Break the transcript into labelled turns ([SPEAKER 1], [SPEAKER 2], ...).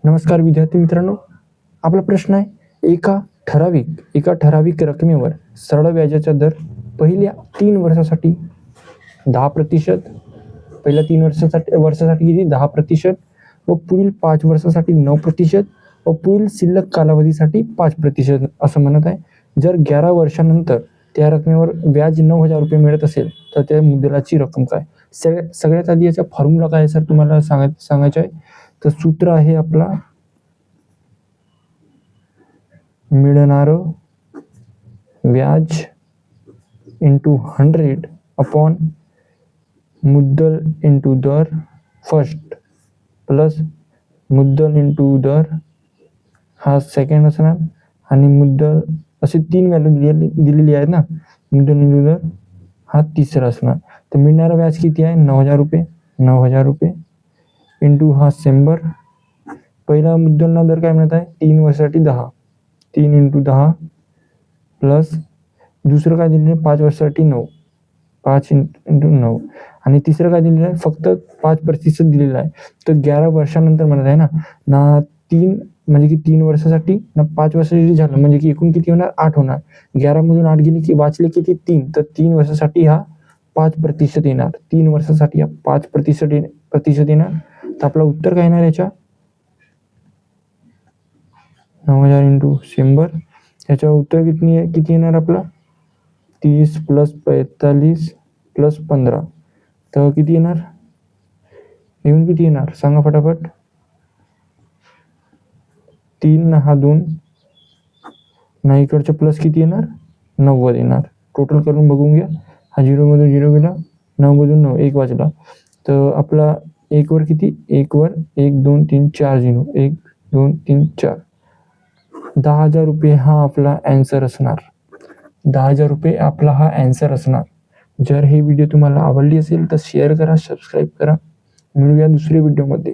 [SPEAKER 1] नमस्कार विद्यार्थी मित्रांनो, आपला प्रश्न आहे एका ठराविक रकमेवर सरळ व्याजाचा दर पहिल्या 3 वर्षासाठी 10%, पहिल्या 3 वर्षासाठी किती 10% व पुढील 5 वर्षासाठी 9% व पुढील शिल्लक कालावधीसाठी 5% असं म्हणत आहे. जर 11 वर्षानंतर त्या रकमेवर व्याज 9,000 रुपये मिळत असेल तर त्या मुद्दलाची रक्कम काय? सगळ्यात आधी याचा फॉर्म्युला काय सर तुम्हाला सांगायचं आहे. तर सूत्र आहे आपला मिळणारं व्याज इंटू 100 अपॉन मुद्दल इंटू दर फर्स्ट प्लस मुद्दल इंटू दर हा सेकंड असणार आणि मुद्दल असे 3 व्हॅल्यू दिलेली आहेत ना. मुद्दल इंटू दर हा तिसरा असणार. तर मिळणारं व्याज किती आहे? 9,000 रुपये इंटू हा 100. पहिला मुद्दलना दर काय म्हणत आहे? 3 वर्षासाठी 10, 3 इंटू 10 प्लस दुसरं काय दिलेलं आहे? 5 वर्षासाठी 9, 5 इंटू 9 आणि तिसरं काय दिलेलं आहे? फक्त 5% दिलेलं आहे. तर 11 वर्षानंतर म्हणत आहे ना 3 म्हणजे की 3 वर्षासाठी ना 5 वर्षासाठी झालं म्हणजे की एकूण किती होणार? 8 होणार. 11 मधून 8 गेली की वाचले किती? 3. तर 3 वर्षासाठी हा 5% येणार. 3 वर्षासाठी हा 5% येणार. तर आपलं उत्तर काय येणार याच्या? 9,000 इंटू 100. याच्या उत्तर किती येणार आपला? 30 प्लस 45 प्लस 15. तर किती येणार? येऊन किती येणार सांगा फटाफट. 3 हा 2 नाही, इकडचं प्लस किती येणार? 90 येणार. टोटल करून बघून घ्या. हा 0 मधून 0 गेला, 9 मधून 9 1 वाजला. तर आपला 1 वर किती? 1 वर 1 2 3 4 0 1 2 3 4 10,000 रुपये हा आपला ॲन्सर असणार. 10,000 रुपये आपला हा ॲन्सर असणार. जर हे व्हिडिओ तुम्हाला आवडली असेल तर शेअर करा, सबस्क्राईब करा. मिळूया दुसऱ्या व्हिडिओमध्ये.